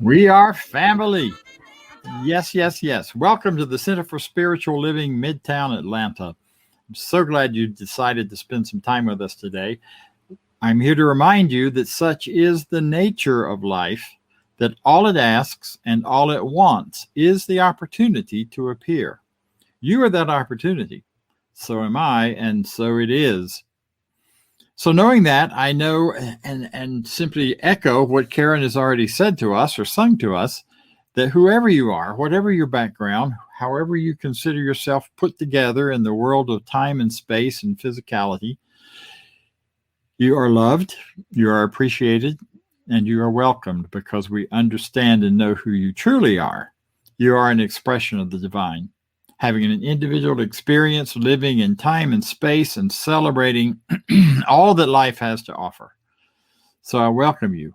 We are family. Yes, yes, yes. Welcome to the Center for Spiritual Living, Midtown Atlanta. I'm so glad you decided to spend some time with us today. I'm here to remind you that such is the nature of life, that all it asks and all it wants is the opportunity to appear. You are that opportunity. So am I, and so it is. So knowing that, I know and simply echo what Karen has already said to us or sung to us, that whoever you are, whatever your background, however you consider yourself put together in the world of time and space and physicality, you are loved, you are appreciated, and you are welcomed because we understand and know who you truly are. You are an expression of the divine, having an individual experience, living in time and space and celebrating all that life has to offer. So I welcome you.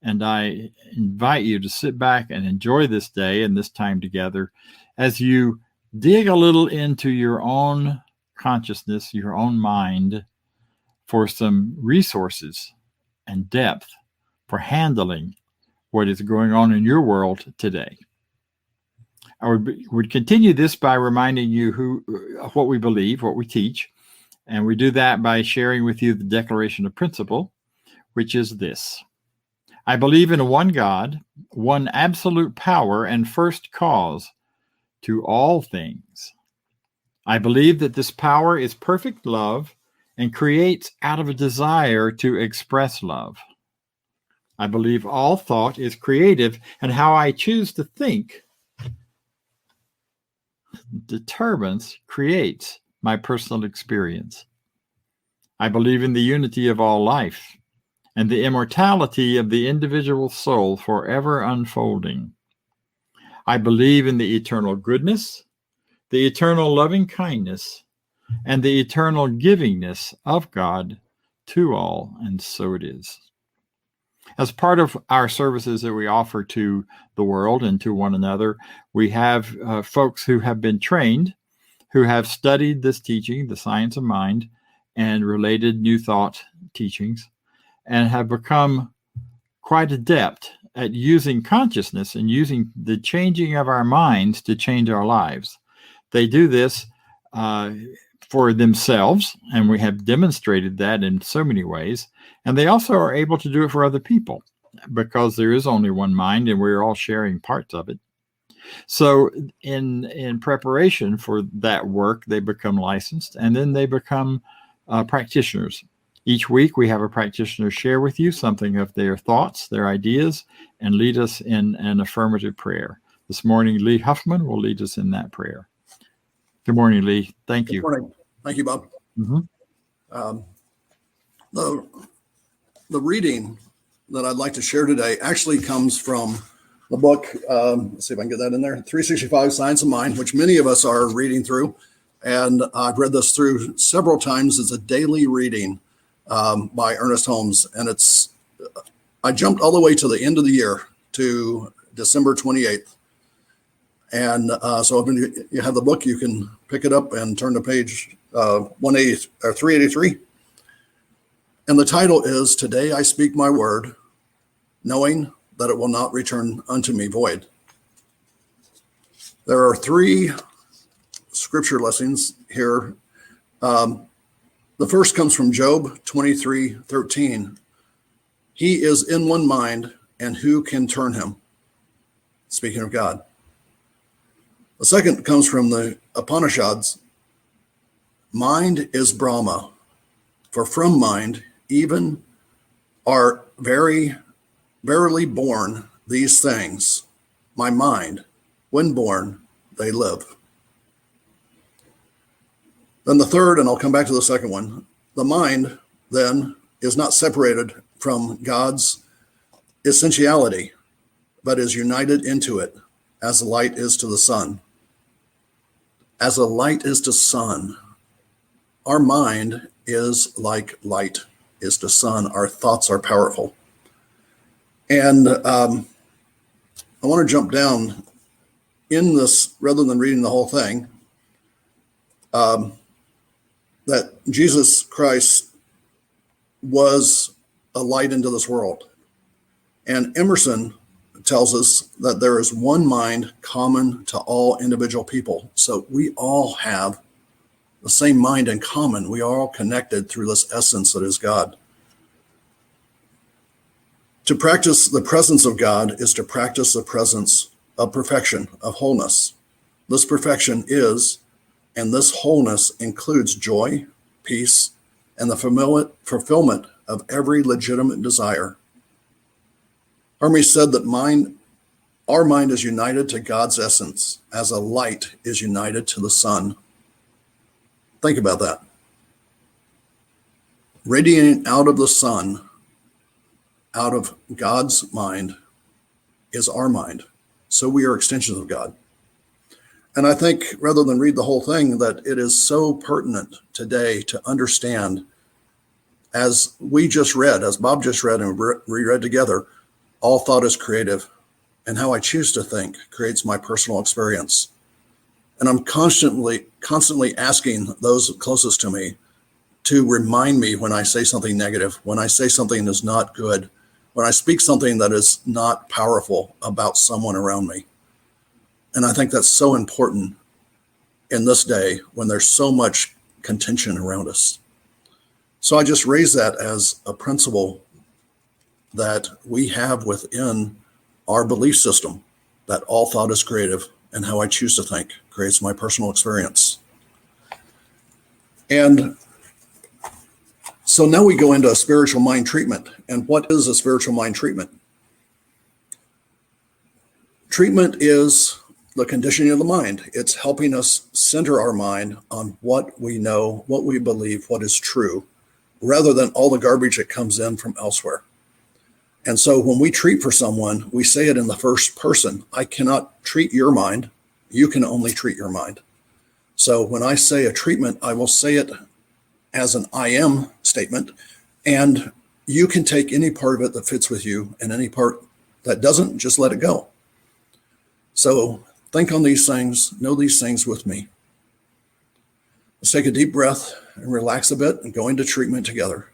And I invite you to sit back and enjoy this day and this time together as you dig a little into your own consciousness, your own mind, for some resources and depth for handling what is going on in your world today. I would continue this by reminding you what we believe, what we teach, and we do that by sharing with you the Declaration of Principle, which is this. I believe in one God, one absolute power and first cause to all things. I believe that this power is perfect love and creates out of a desire to express love. I believe all thought is creative, and how I choose to think creates my personal experience. I believe in the unity of all life and the immortality of the individual soul forever unfolding. I believe in the eternal goodness, the eternal loving kindness, and the eternal givingness of God to all, and so it is. As part of our services that we offer to the world and to one another, we have folks who have been trained, who have studied this teaching, the science of mind, and related New Thought teachings, and have become quite adept at using consciousness and using the changing of our minds to change our lives. They do this for themselves, and we have demonstrated that in so many ways. And they also are able to do it for other people because there is only one mind and we're all sharing parts of it. So in preparation for that work, they become licensed and then they become practitioners. Each week we have a practitioner share with you something of their thoughts, their ideas, and lead us in an affirmative prayer. This morning, Lee Huffman will lead us in that prayer. Good morning, Lee. Thank you. Good morning. Thank you, Bob. Mm-hmm. The reading that I'd like to share today actually comes from the book, let's see if I can get that in there, 365 Science of Mind, which many of us are reading through. And I've read this through several times as a daily reading by Ernest Holmes. And I jumped all the way to the end of the year to December 28th. And so if you have the book, you can pick it up and turn to page 180 or 383. And the title is, Today I Speak My Word, Knowing that it will not return unto me void. There are 3 scripture lessons here. The first comes from Job 23:13. He is in one mind, and who can turn him? Speaking of God. The second comes from the Upanishads. Mind is Brahma, for from mind even are verily born these things. My mind, when born, they live. Then the third, and I'll come back to the second one, the mind then is not separated from God's essentiality, but is united into it as the light is to the sun. As a light is to sun, our mind is like light is to sun. Our thoughts are powerful. And I want to jump down in this, rather than reading the whole thing, that Jesus Christ was a light into this world. And Emerson tells us that there is one mind common to all individual people. So we all have the same mind in common. We are all connected through this essence that is God. To practice the presence of God is to practice the presence of perfection, of wholeness. This perfection is, and this wholeness includes joy, peace, and the fulfillment of every legitimate desire. Hermes said that our mind is united to God's essence as a light is united to the sun. Think about that. Radiating out of the sun, out of God's mind, is our mind. So we are extensions of God. And I think rather than read the whole thing, that it is so pertinent today to understand, as we just read, as Bob just read and reread together, all thought is creative, and how I choose to think creates my personal experience. And I'm constantly asking those closest to me to remind me when I say something negative, when I say something that is not good, when I speak something that is not powerful about someone around me. And I think that's so important in this day when there's so much contention around us. So I just raise that as a principle that we have within our belief system, that all thought is creative, and how I choose to think creates my personal experience. And so now we go into a spiritual mind treatment. And what is a spiritual mind treatment? Treatment is the conditioning of the mind. It's helping us center our mind on what we know, what we believe, what is true, rather than all the garbage that comes in from elsewhere. And so when we treat for someone, we say it in the first person. I cannot treat your mind. You can only treat your mind. So when I say a treatment, I will say it as an I am statement, and you can take any part of it that fits with you, and any part that doesn't, just let it go. So think on these things, know these things with me. Let's take a deep breath and relax a bit and go into treatment together.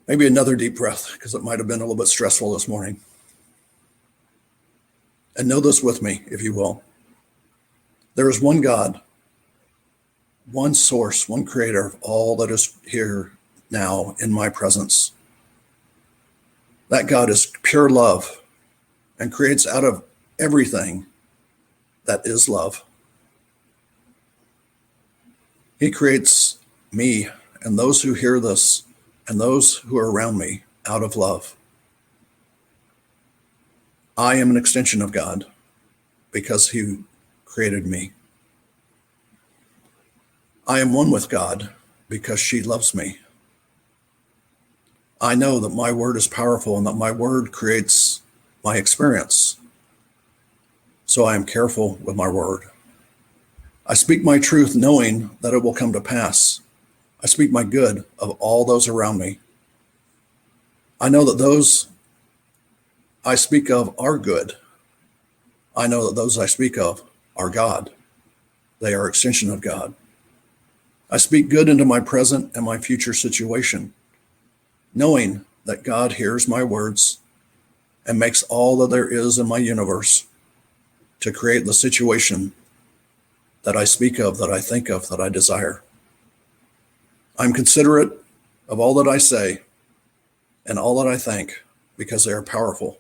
Maybe another deep breath, because it might have been a little bit stressful this morning. And know this with me, if you will. There is one God, one source, one creator of all that is here now in my presence. That God is pure love and creates out of everything that is love. He creates me and those who hear this and those who are around me out of love. I am an extension of God because He created me. I am one with God because she loves me. I know that my word is powerful and that my word creates my experience. So I am careful with my word. I speak my truth knowing that it will come to pass. I speak my good of all those around me. I know that those I speak of are good. I know that those I speak of are God. They are extension of God. I speak good into my present and my future situation, knowing that God hears my words and makes all that there is in my universe to create the situation that I speak of, that I think of, that I desire. I'm considerate of all that I say and all that I think because they are powerful.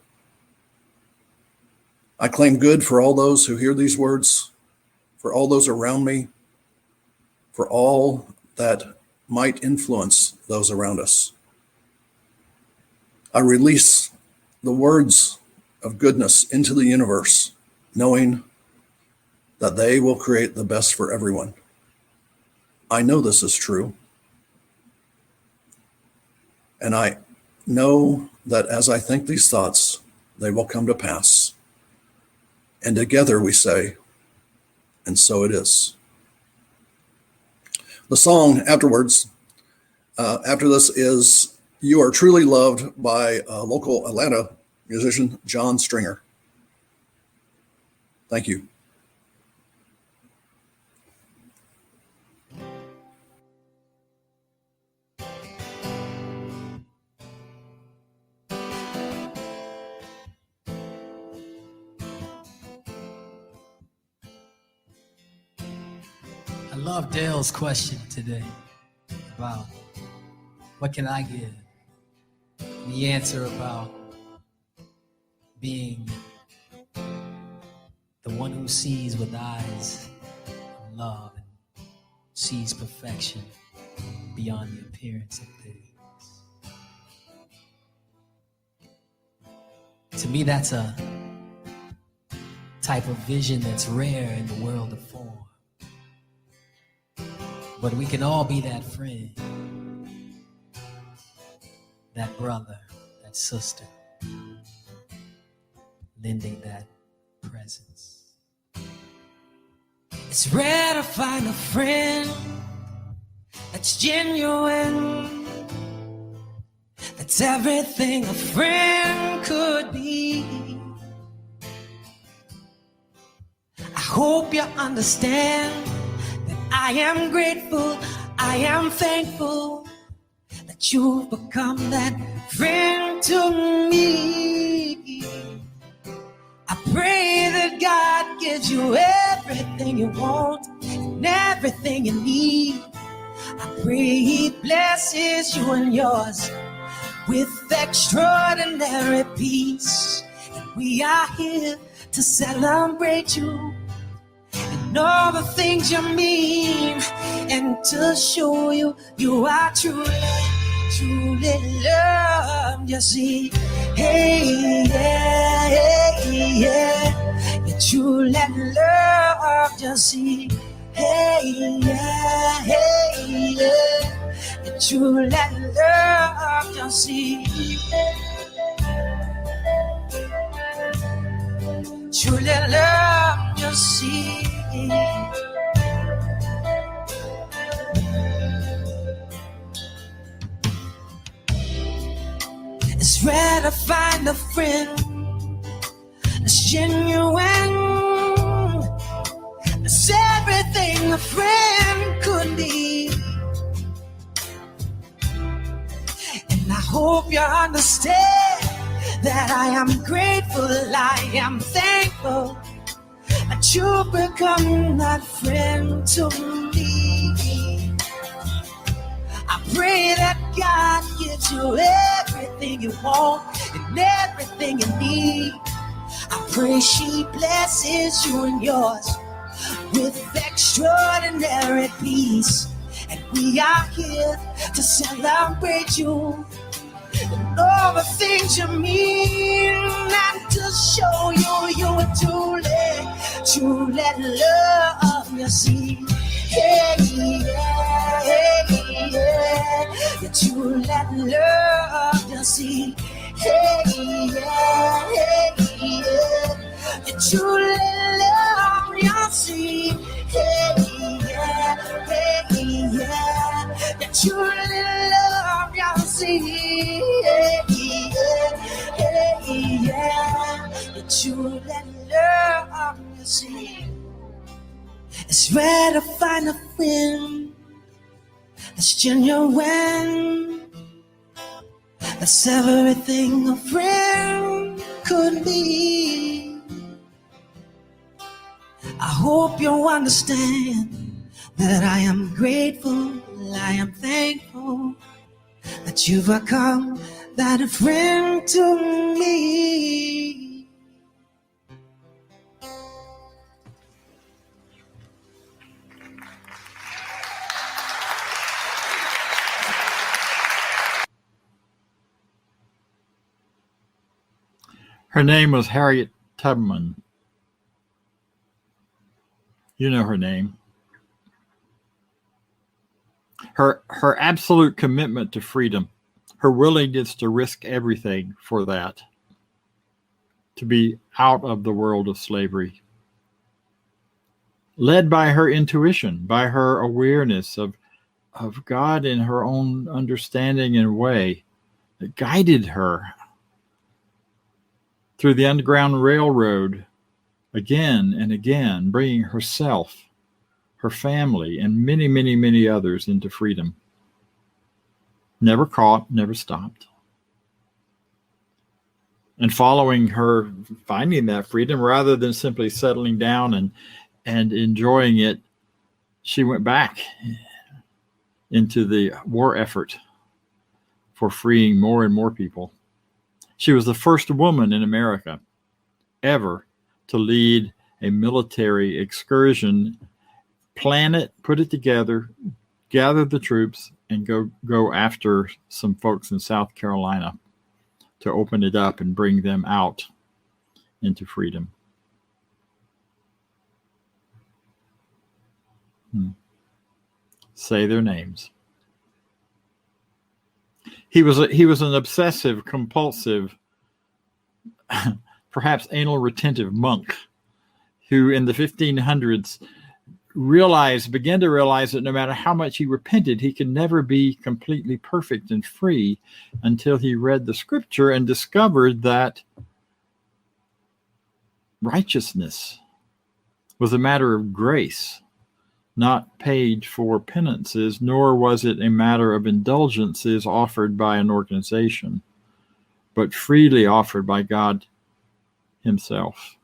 I claim good for all those who hear these words, for all those around me, for all that might influence those around us. I release the words of goodness into the universe, knowing that they will create the best for everyone. I know this is true. And I know that as I think these thoughts, they will come to pass. And together we say, and so it is. The song afterwards, after this, is You Are Truly Loved by local Atlanta musician John Stringer. Thank you. I love Dale's question today about what can I give? And the answer about being the one who sees with eyes of love and sees perfection beyond the appearance of things. To me, that's a type of vision that's rare in the world of form. But we can all be that friend, that brother, that sister, lending that presence. It's rare to find a friend that's genuine, that's everything a friend could be. I hope you understand that I am grateful, I am thankful that you've become that friend to me. I pray that God gives you everything you want and everything you need. I pray He blesses you and yours with extraordinary peace. And we are here to celebrate you and all the things you mean, and to show you you are truly, truly loved. You see, hey, yeah, hey, yeah, you're truly loved. You see, hey, yeah, hey, yeah, you're truly loved. You see, truly loved. You see. It's rare to find a friend that's genuine, that's everything a friend could be. And I hope you understand that I am grateful, I am thankful that you've become that friend to me. I pray that God gives you everything you want and everything you need. I pray she blesses you and yours with extraordinary peace. And we are here to celebrate you and all the things you mean, and to show you you are truly love. You see, hey, yeah, hey, yeah, you're truly love. You see, hey, yeah, hey, yeah, you're truly love. You see, hey, yeah, hey, yeah, you're truly love. You see, hey, yeah, hey, yeah, you're truly love. You see, it's rare to find a friend that's genuine, that's everything a friend could be. I hope you understand that I am grateful, I am thankful that you've become that friend to me. Her name was Harriet Tubman. You know her name. Her absolute commitment to freedom, her willingness to risk everything for that, to be out of the world of slavery, led by her intuition, by her awareness of God in her own understanding and way that guided her through the Underground Railroad again and again, bringing herself, her family, and many, many, many others into freedom. Never caught, never stopped. And following her, finding that freedom, rather than simply settling down and enjoying it, she went back into the war effort for freeing more and more people. She was the first woman in America ever to lead a military excursion, plan it, put it together, gather the troops, and go after some folks in South Carolina to open it up and bring them out into freedom. Say their names. He was an obsessive, compulsive, perhaps anal retentive monk who in the 1500s began to realize that no matter how much he repented, he could never be completely perfect and free until he read the scripture and discovered that righteousness was a matter of grace, not paid for penances, nor was it a matter of indulgences offered by an organization, but freely offered by God himself.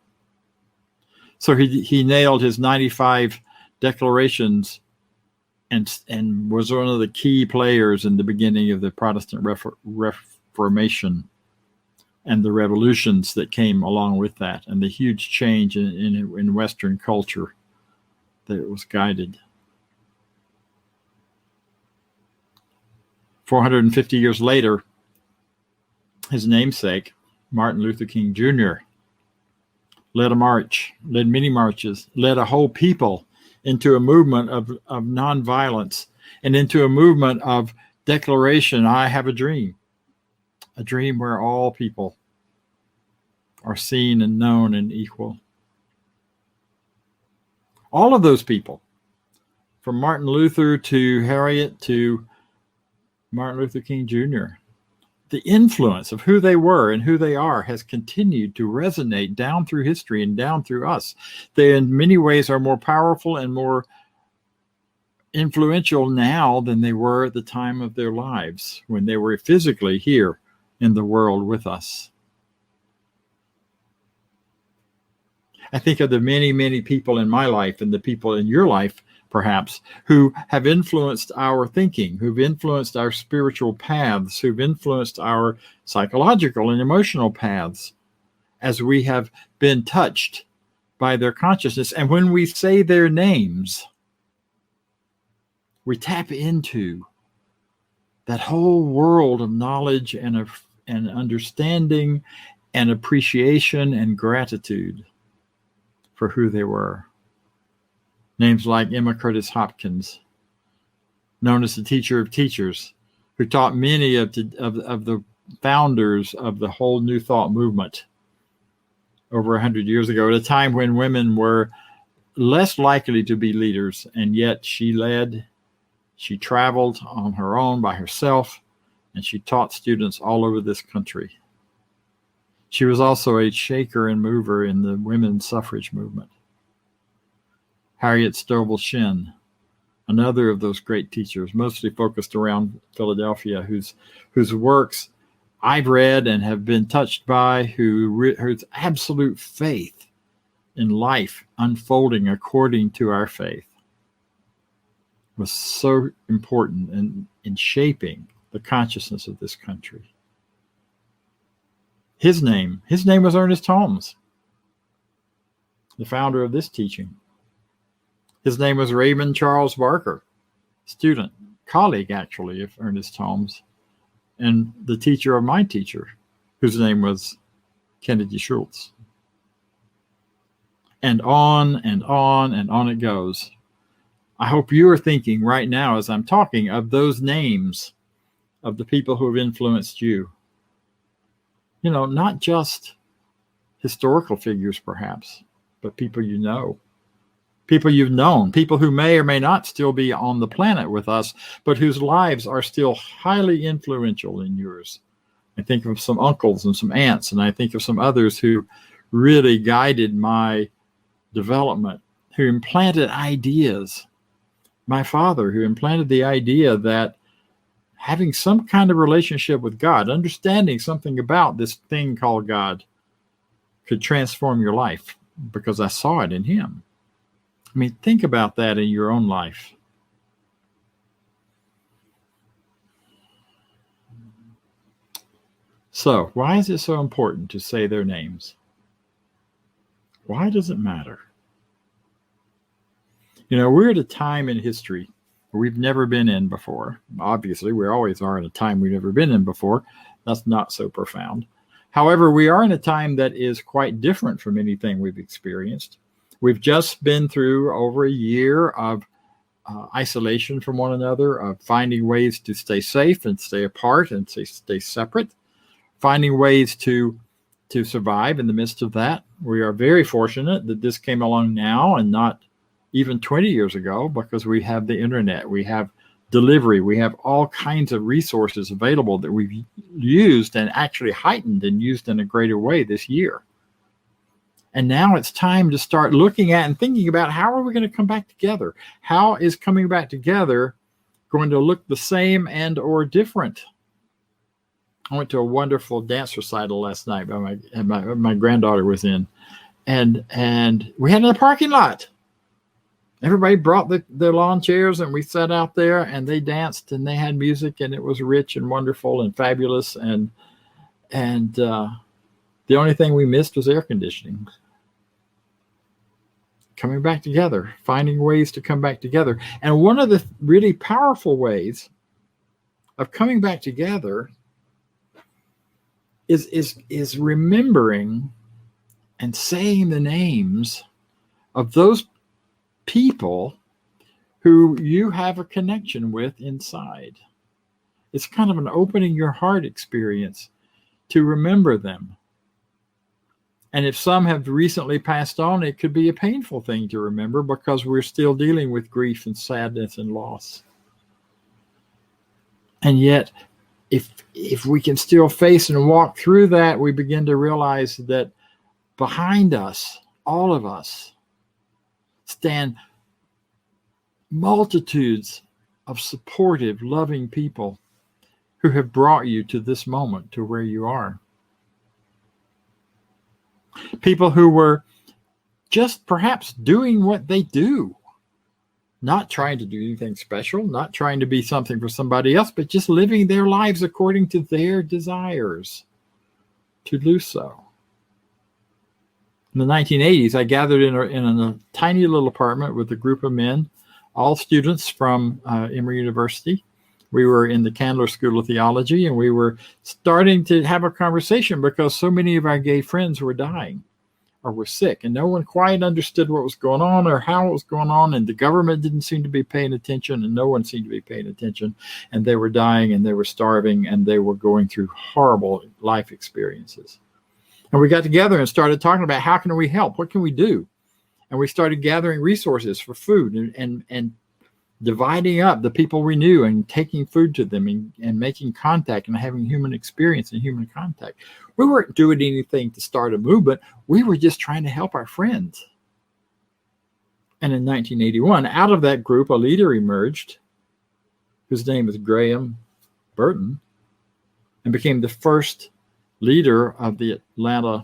So he nailed his 95 declarations and was one of the key players in the beginning of the Protestant Reformation and the revolutions that came along with that, and the huge change in Western culture that it was guided. 450 years later, his namesake, Martin Luther King Jr., led a march, led many marches, led a whole people into a movement of nonviolence and into a movement of declaration. I have a dream where all people are seen and known and equal. All of those people, from Martin Luther to Harriet to Martin Luther King Jr., the influence of who they were and who they are has continued to resonate down through history and down through us. They, in many ways, are more powerful and more influential now than they were at the time of their lives, when they were physically here in the world with us. I think of the many, many people in my life and the people in your life, perhaps, who have influenced our thinking, who've influenced our spiritual paths, who've influenced our psychological and emotional paths as we have been touched by their consciousness. And when we say their names, we tap into that whole world of knowledge and understanding and appreciation and gratitude for who they were. Names like Emma Curtis Hopkins, known as the teacher of teachers, who taught many of the founders of the whole New Thought movement over 100 years ago, at a time when women were less likely to be leaders, and yet she led, she traveled on her own by herself, and she taught students all over this country. She was also a shaker and mover in the women's suffrage movement. Harriet Stovall Shin, another of those great teachers, mostly focused around Philadelphia, whose works I've read and have been touched by, whose absolute faith in life unfolding according to our faith was so important in shaping the consciousness of this country. His name was Ernest Holmes, the founder of this teaching. His name was Raymond Charles Barker, student, colleague actually of Ernest Holmes, and the teacher of my teacher, whose name was Kennedy Schultz. And on and on and on it goes. I hope you are thinking right now as I'm talking of those names of the people who have influenced you. You know, not just historical figures, perhaps, but people you know, people you've known, people who may or may not still be on the planet with us, but whose lives are still highly influential in yours. I think of some uncles and some aunts, and I think of some others who really guided my development, who implanted ideas. My father, who implanted the idea that having some kind of relationship with God, understanding something about this thing called God, could transform your life, because I saw it in him. I mean, think about that in your own life. So, why is it so important to say their names? Why does it matter? You know, we're at a time in history we've never been in before. Obviously, we always are in a time we've never been in before. That's not so profound. However, we are in a time that is quite different from anything we've experienced. We've just been through over a year of isolation from one another, of finding ways to stay safe and stay apart and stay separate, finding ways to survive in the midst of that. We are very fortunate that this came along now and not even 20 years ago, because we have the internet, we have delivery, we have all kinds of resources available that we've used and actually heightened and used in a greater way this year. And now it's time to start looking at and thinking about, how are we going to come back together? How is coming back together going to look the same and or different? I went to a wonderful dance recital last night my granddaughter was in, and we had in a parking lot. Everybody brought their lawn chairs, and we sat out there, and they danced, and they had music, and it was rich and wonderful and fabulous. And the only thing we missed was air conditioning. Coming back together, finding ways to come back together. And one of the really powerful ways of coming back together is remembering and saying the names of those people who you have a connection with inside. It's kind of an opening your heart experience to remember them. And if some have recently passed on, it could be a painful thing to remember, because we're still dealing with grief and sadness and loss. And yet, if we can still face and walk through that, we begin to realize that behind us, all of us, stand multitudes of supportive, loving people who have brought you to this moment, to where you are. People who were just perhaps doing what they do, not trying to do anything special, not trying to be something for somebody else, but just living their lives according to their desires to do so. In the 1980s, I gathered in a tiny little apartment with a group of men, all students from Emory University. We were in the Candler School of Theology, and we were starting to have a conversation because so many of our gay friends were dying or were sick, and no one quite understood what was going on or how it was going on, and the government didn't seem to be paying attention, and no one seemed to be paying attention, and they were dying, and they were starving, and they were going through horrible life experiences. And we got together and started talking about, how can we help? What can we do? And we started gathering resources for food and dividing up the people we knew and taking food to them and making contact and having human experience and human contact. We weren't doing anything to start a movement. We were just trying to help our friends. And in 1981, out of that group, a leader emerged whose name is Graham Burton, and became the first leader of the Atlanta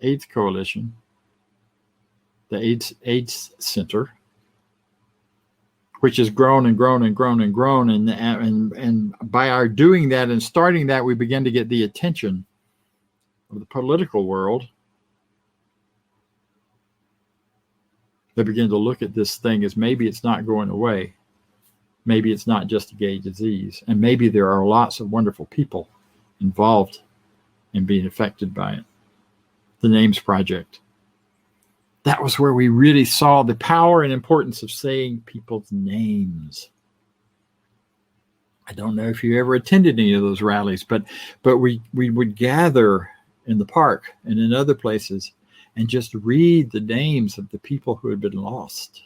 AIDS Coalition, the AIDS Center, which has grown and grown and grown and grown. And by our doing that and starting that, we began to get the attention of the political world. They begin to look at this thing as maybe it's not going away. Maybe it's not just a gay disease. And maybe there are lots of wonderful people involved in being affected by it. The Names Project. That was where we really saw the power and importance of saying people's names. I don't know if you ever attended any of those rallies, but we would gather in the park and in other places and just read the names of the people who had been lost.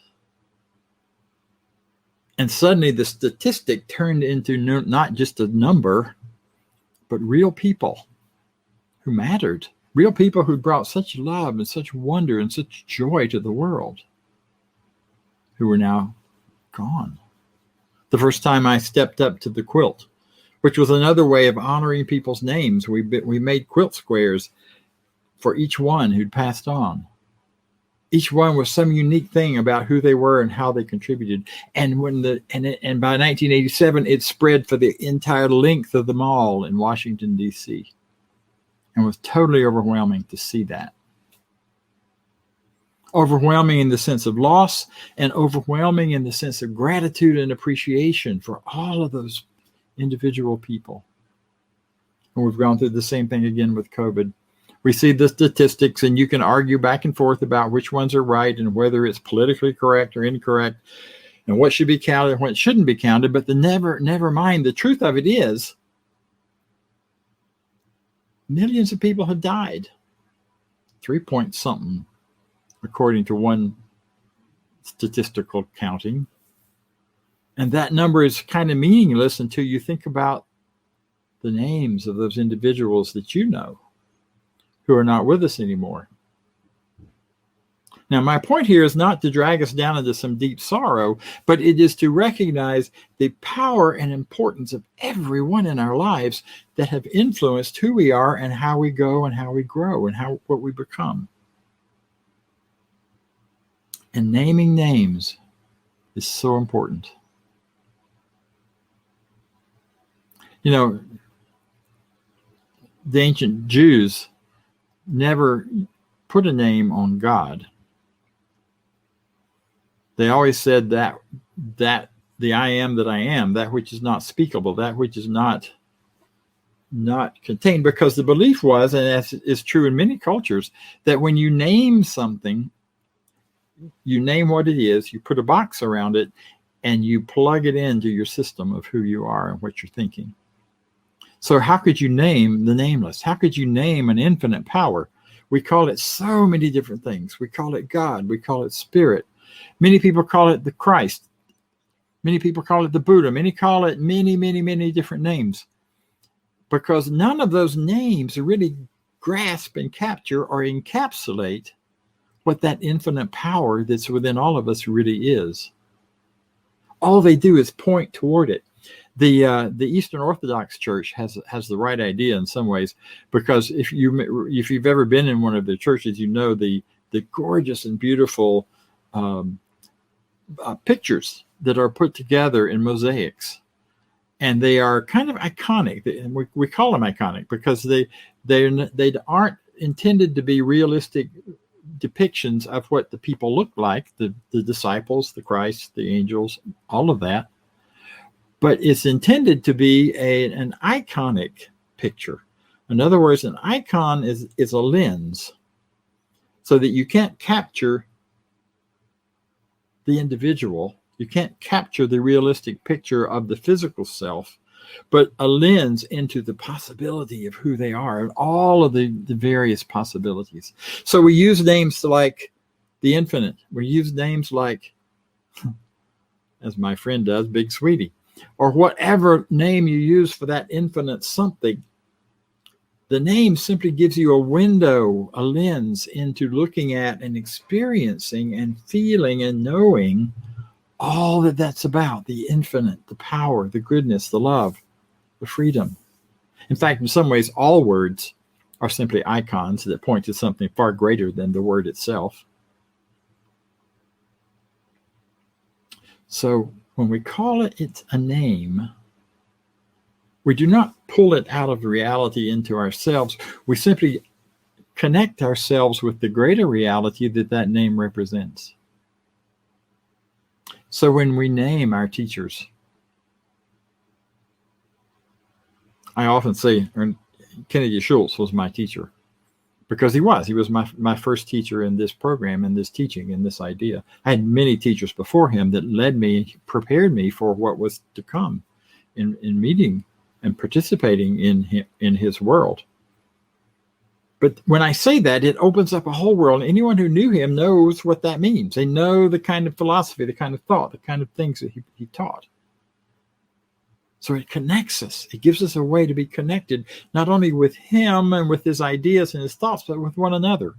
And suddenly the statistic turned into not just a number, but real people who mattered. Real people who brought such love and such wonder and such joy to the world, who were now gone. The first time I stepped up to the quilt, which was another way of honoring people's names, we made quilt squares for each one who'd passed on. Each one was some unique thing about who they were and how they contributed. And and by 1987, it spread for the entire length of the mall in Washington, D.C. and was totally overwhelming to see that. Overwhelming in the sense of loss and overwhelming in the sense of gratitude and appreciation for all of those individual people. And we've gone through the same thing again with COVID. We see the statistics, and you can argue back and forth about which ones are right and whether it's politically correct or incorrect and what should be counted and what shouldn't be counted. But never mind. The truth of it is millions of people have died. 3 point something, according to one statistical counting. And that number is kind of meaningless until you think about the names of those individuals that you know who are not with us anymore. Now, my point here is not to drag us down into some deep sorrow, but it is to recognize the power and importance of everyone in our lives that have influenced who we are and how we go and how we grow and what we become. And naming names is so important. You know, the ancient Jews never put a name on God. They always said that the I am that I am, that which is not speakable, that which is not contained, because the belief was, and that is true in many cultures, that when you name something, you name what it is, you put a box around it, and you plug it into your system of who you are and what you're thinking. So how could you name the nameless? How could you name an infinite power? We call it so many different things. We call it God. We call it Spirit. Many people call it the Christ. Many people call it the Buddha. Many call it many different names, because none of those names really grasp and capture or encapsulate what that infinite power that's within all of us really is. All they do is point toward it. The Eastern Orthodox Church has the right idea in some ways, because if you've ever been in one of their churches, you know the gorgeous and beautiful pictures that are put together in mosaics, and they are kind of iconic. And we call them iconic because they aren't intended to be realistic depictions of what the people look like, the disciples, the Christ, the angels, all of that. But it's intended to be an iconic picture. In other words, an icon is a lens, so that you can't capture the individual. You can't capture the realistic picture of the physical self, but a lens into the possibility of who they are and all of the various possibilities. So we use names like the infinite. We use names like, as my friend does, Big Sweetie, or whatever name you use for that infinite something. The name simply gives you a window, a lens into looking at and experiencing and feeling and knowing all that's about: the infinite, the power, the goodness, the love, the freedom. In fact, in some ways, all words are simply icons that point to something far greater than the word itself. So when we call it a name, we do not pull it out of reality into ourselves. We simply connect ourselves with the greater reality that name represents. So when we name our teachers, I often say Kennedy Schultz was my teacher, because he was my first teacher in this program, in this teaching, in this idea. I had many teachers before him that led me and prepared me for what was to come in meeting and participating in his world. But when I say that, it opens up a whole world. Anyone who knew him knows what that means. They know the kind of philosophy, the kind of thought, the kind of things that he taught. So it connects us. It gives us a way to be connected, not only with him and with his ideas and his thoughts, but with one another.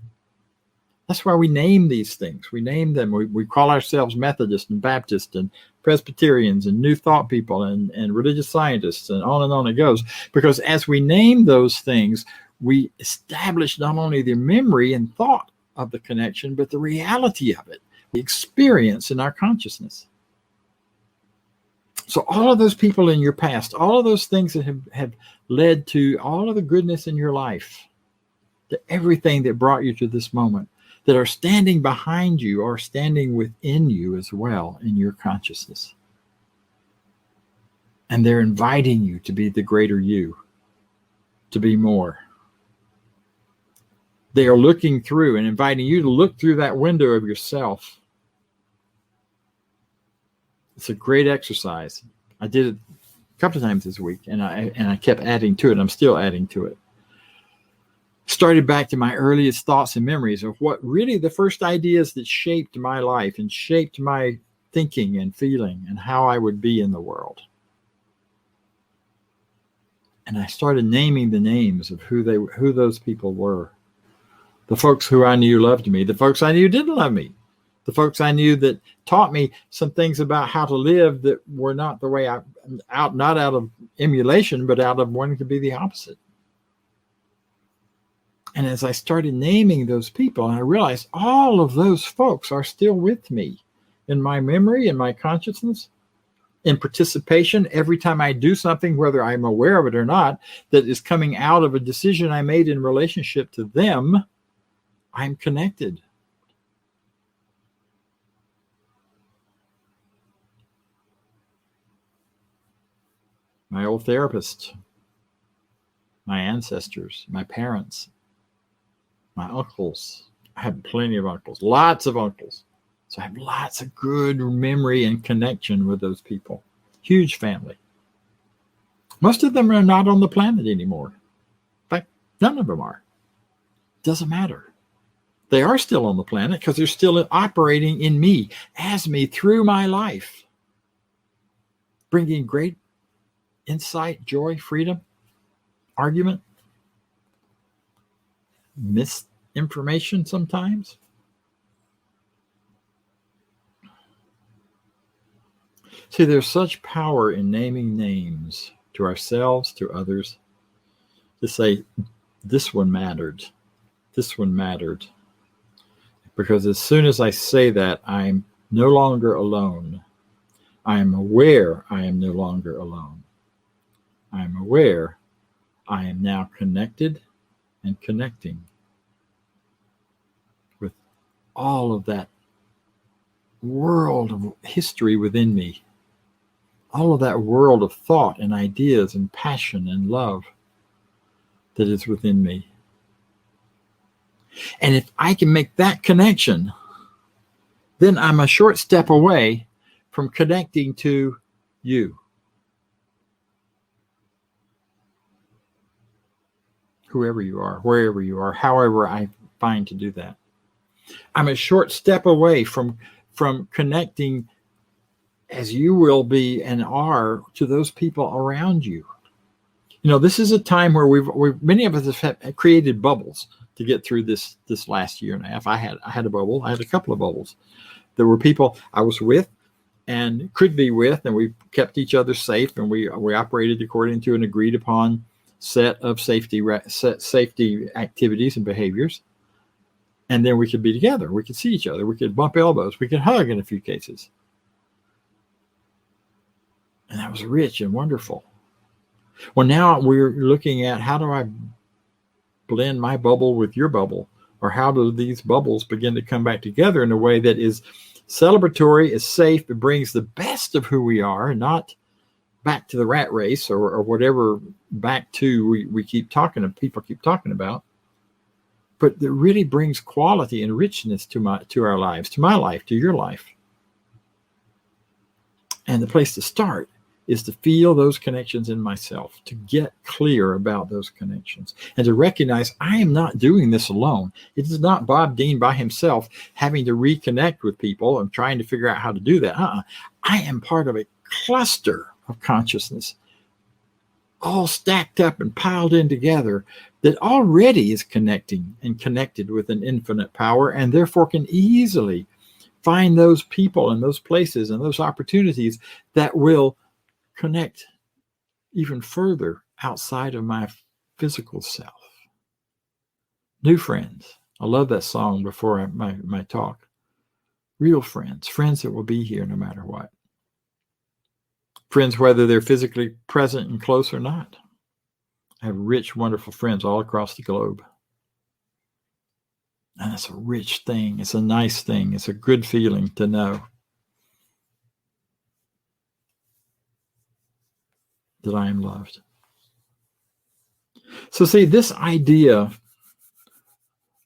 That's why we name these things. We name them. We call ourselves Methodists and Baptists and Presbyterians and New Thought people and religious scientists, and on it goes. Because as we name those things, we establish not only the memory and thought of the connection, but the reality of it, the experience in our consciousness. So all of those people in your past, all of those things that have led to all of the goodness in your life, to everything that brought you to this moment, that are standing behind you or standing within you as well in your consciousness. And they're inviting you to be the greater you, to be more. They are looking through and inviting you to look through that window of yourself. It's a great exercise. I did it a couple of times this week, and I kept adding to it. I'm still adding to it. Started back to my earliest thoughts and memories of what really the first ideas that shaped my life and shaped my thinking and feeling and how I would be in the world. And I started naming the names of who those people were. The folks who I knew loved me, the folks I knew didn't love me, the folks I knew that taught me some things about how to live that were not the way not out of emulation, but out of wanting to be the opposite. And as I started naming those people, I realized all of those folks are still with me in my memory, in my consciousness, in participation. Every time I do something, whether I'm aware of it or not, that is coming out of a decision I made in relationship to them, I'm connected. My old therapist, my ancestors, my parents, my uncles. I have plenty of uncles, lots of uncles. So I have lots of good memory and connection with those people. Huge family. Most of them are not on the planet anymore. In fact, none of them are. Doesn't matter. They are still on the planet because they're still operating in me, as me, through my life, bringing great insight, joy, freedom, argument, misinformation sometimes. See, there's such power in naming names to ourselves, to others, to say, this one mattered. This one mattered. Because as soon as I say that, I'm no longer alone. I am aware I am no longer alone. I am aware I am now connected and connecting with all of that world of history within me. All of that world of thought and ideas and passion and love that is within me. And if I can make that connection, then I'm a short step away from connecting to you. Whoever you are, wherever you are, however I find to do that. I'm a short step away from connecting as you will be and are to those people around you. You know, this is a time where we've many of us have created bubbles to get through this last year and a half. I had a bubble. I had a couple of bubbles. There were people I was with and could be with, and we kept each other safe, and we operated according to an agreed upon set of safety activities and behaviors. And then we could be together. We could see each other. We could bump elbows. We could hug in a few cases. And that was rich and wonderful. Well, now we're looking at, how do I blend my bubble with your bubble? Or how do these bubbles begin to come back together in a way that is celebratory, is safe, it brings the best of who we are, and not back to the rat race or whatever back to we keep talking of, people keep talking about, but that really brings quality and richness to our lives, to my life, to your life. And the place to start is to feel those connections in myself, to get clear about those connections, and to recognize I am not doing this alone. It is not Bob Deen by himself having to reconnect with people and trying to figure out how to do that. I am part of a cluster of consciousness, all stacked up and piled in together, that already is connecting and connected with an infinite power, and therefore can easily find those people and those places and those opportunities that will connect even further outside of my physical self. New friends, I love that song before my talk. Real friends, friends that will be here no matter what. Friends, whether they're physically present and close or not. I have rich, wonderful friends all across the globe. And it's a rich thing. It's a nice thing. It's a good feeling to know that I am loved. So see, this idea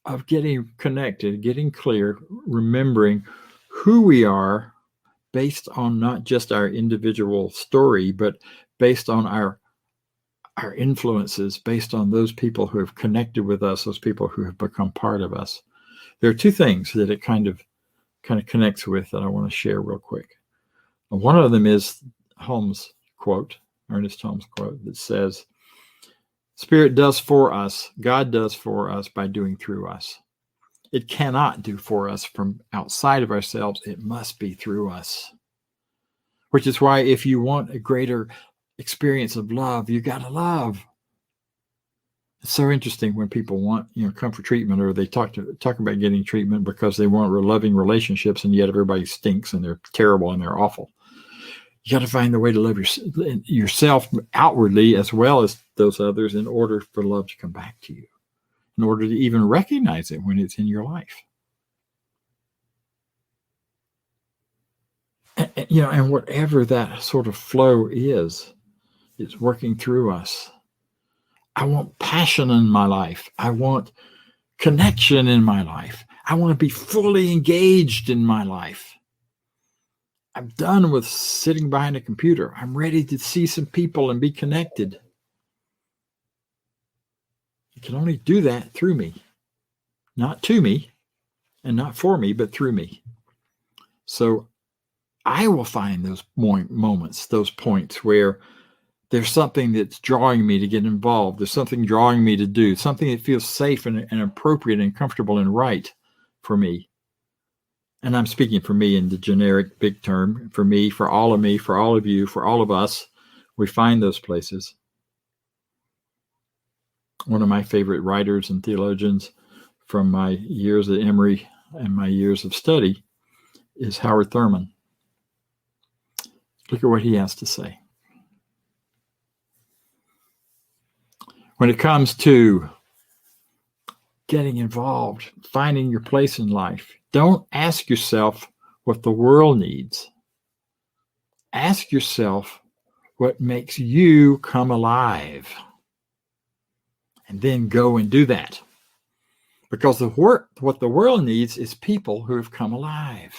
of getting connected, getting clear, remembering who we are based on not just our individual story, but based on our influences, based on those people who have connected with us, those people who have become part of us. There are two things that it kind of connects with that I want to share real quick. And one of them is Ernest Holmes' quote that says, Spirit does for us, God does for us by doing through us. It cannot do for us from outside of ourselves. It must be through us. Which is why if you want a greater experience of love, you got to love. It's so interesting when people want, come for treatment, or they talk about getting treatment because they want loving relationships, and yet everybody stinks and they're terrible and they're awful. You got to find the way to love yourself outwardly as well as those others in order for love to come back to you, in order to even recognize it when it's in your life. And whatever that sort of flow is, it's working through us. I want passion in my life. I want connection in my life. I want to be fully engaged in my life. I'm done with sitting behind a computer. I'm ready to see some people and be connected. You can only do that through me. Not to me and not for me, but through me. So I will find those moments, those points where there's something that's drawing me to get involved. There's something drawing me to do, something that feels safe and appropriate and comfortable and right for me. And I'm speaking for me in the generic big term, for me, for all of me, for all of you, for all of us. We find those places. One of my favorite writers and theologians from my years at Emory and my years of study is Howard Thurman. Look at what he has to say. When it comes to getting involved, finding your place in life, don't ask yourself what the world needs. Ask yourself what makes you come alive. And then go and do that. Because what the world needs is people who have come alive.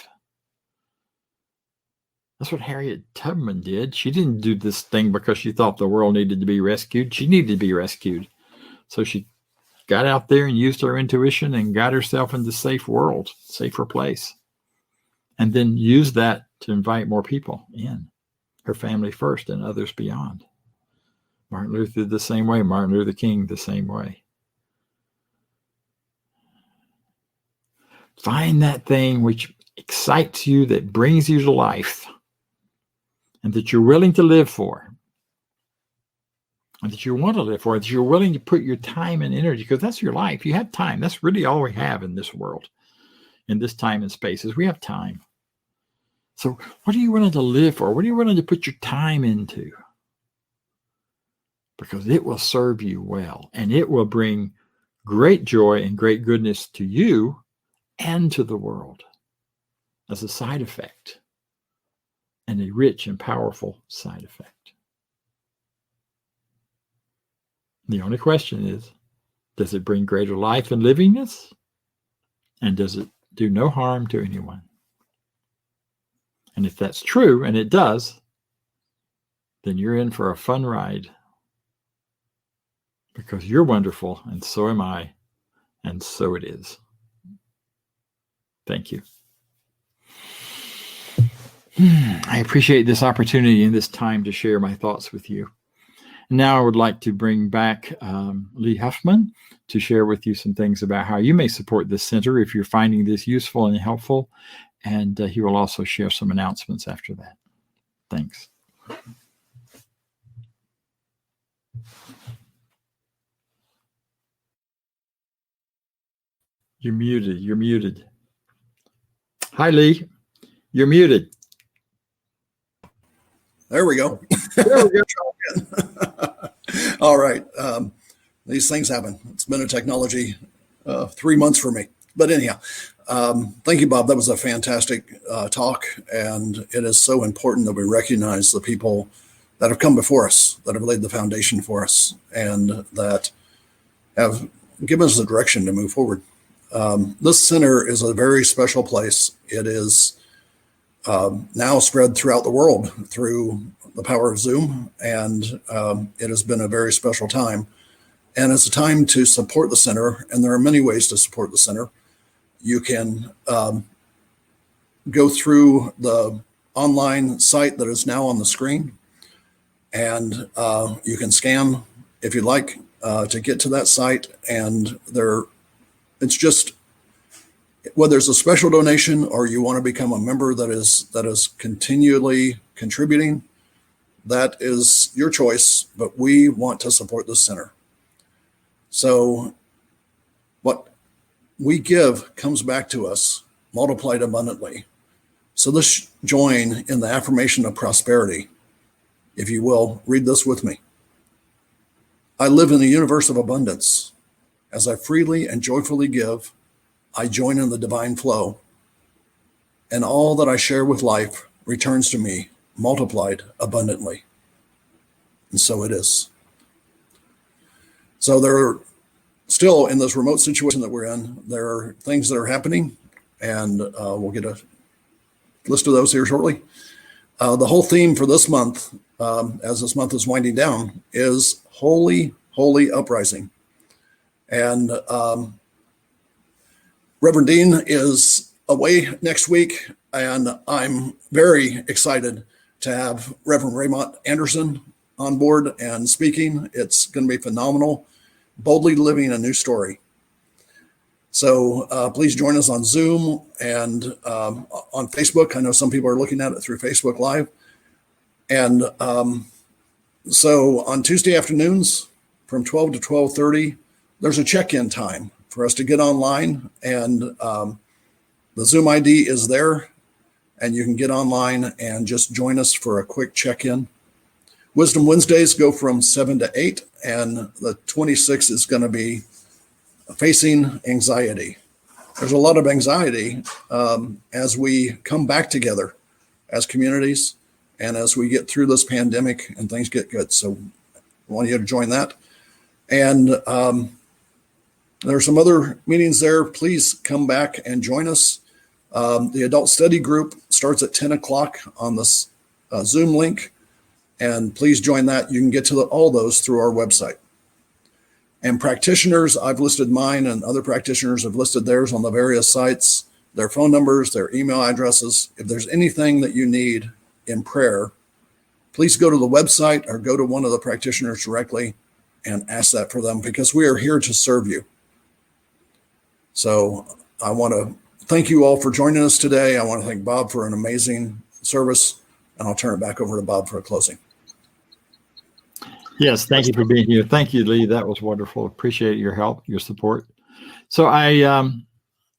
That's what Harriet Tubman did. She didn't do this thing because she thought the world needed to be rescued. She needed to be rescued. So she got out there and used her intuition and got herself into a safer place. And then used that to invite more people in. Her family first and others beyond. Martin Luther the same way. Martin Luther King the same way. Find that thing which excites you, that brings you to life, and that you're willing to live for, and that you want to live for, that you're willing to put your time and energy, because that's your life. You have time. That's really all we have in this world, in this time and space, is we have time. So what are you willing to live for? What are you willing to put your time into? Because it will serve you well, and it will bring great joy and great goodness to you and to the world as a side effect, and a rich and powerful side effect. The only question is, does it bring greater life and livingness? And does it do no harm to anyone? And if that's true, and it does, then you're in for a fun ride. Because you're wonderful, and so am I, and so it is. Thank you. I appreciate this opportunity and this time to share my thoughts with you. Now I would like to bring back Lee Huffman to share with you some things about how you may support this center if you're finding this useful and helpful. And he will also share some announcements after that. Thanks. You're muted. You're muted. Hi, Lee. You're muted. There we go. There we go. All right. These things happen. It's been a technology 3 months for me. But anyhow, thank you, Bob. That was a fantastic talk. And it is so important that we recognize the people that have come before us, that have laid the foundation for us, and that have given us the direction to move forward. This center is a very special place. It is now spread throughout the world through the power of Zoom, and it has been a very special time. And it's a time to support the center, and there are many ways to support the center. You can go through the online site that is now on the screen, and you can scan if you like to get to that site. And it's just, whether it's a special donation or you want to become a member that is continually contributing, that is your choice, but we want to support the center. So what we give comes back to us multiplied abundantly. So let's join in the affirmation of prosperity. If you will, read this with me. I live in a universe of abundance. As I freely and joyfully give, I join in the divine flow, and all that I share with life returns to me multiplied abundantly. And so it is. So there are still, in this remote situation that we're in, there are things that are happening, and we'll get a list of those here shortly. The whole theme for this month, as this month is winding down, is Holy, Holy Uprising. And Reverend Deen is away next week, and I'm very excited to have Reverend Raymond Anderson on board and speaking. It's going to be phenomenal. Boldly Living a New Story. So please join us on Zoom and on Facebook. I know some people are looking at it through Facebook Live. And so on Tuesday afternoons from 12 to 12:30, there's a check-in time for us to get online. And the Zoom ID is there, and you can get online and just join us for a quick check-in. Wisdom Wednesdays go from 7 to 8, and the 26th is going to be facing anxiety. There's a lot of anxiety as we come back together as communities and as we get through this pandemic and things get good. So I want you to join that. And there are some other meetings there. Please come back and join us. The adult study group starts at 10 o'clock on this Zoom link. And please join that. You can get to all those through our website. And practitioners, I've listed mine, and other practitioners have listed theirs on the various sites, their phone numbers, their email addresses. If there's anything that you need in prayer, please go to the website or go to one of the practitioners directly and ask that for them, because we are here to serve you. So I want to thank you all for joining us today. I want to thank Bob for an amazing service, and I'll turn it back over to Bob for a closing. Yes, thank you for being here. Thank you, Lee. That was wonderful. Appreciate your help, your support. So I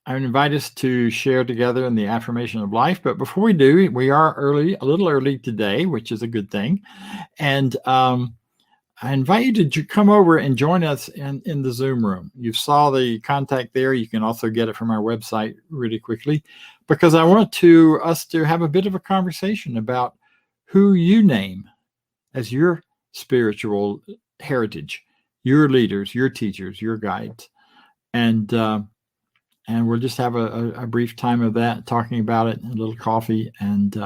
invite us to share together in the affirmation of life. But before we do, we are a little early today, which is a good thing. And I invite you to come over and join us in the Zoom room. You saw the contact there. You can also get it from our website really quickly, because I want us to have a bit of a conversation about who you name as your spiritual heritage, your leaders, your teachers, your guides. And we'll just have a brief time of that, talking about it, a little coffee, and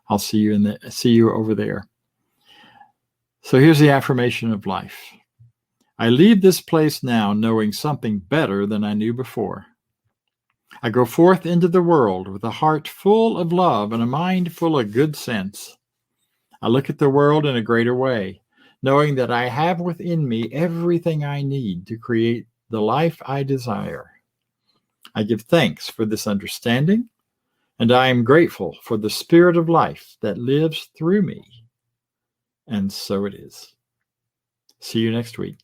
I'll see you over there. So here's the affirmation of life. I leave this place now knowing something better than I knew before. I go forth into the world with a heart full of love and a mind full of good sense. I look at the world in a greater way, knowing that I have within me everything I need to create the life I desire. I give thanks for this understanding, and I am grateful for the spirit of life that lives through me. And so it is. See you next week.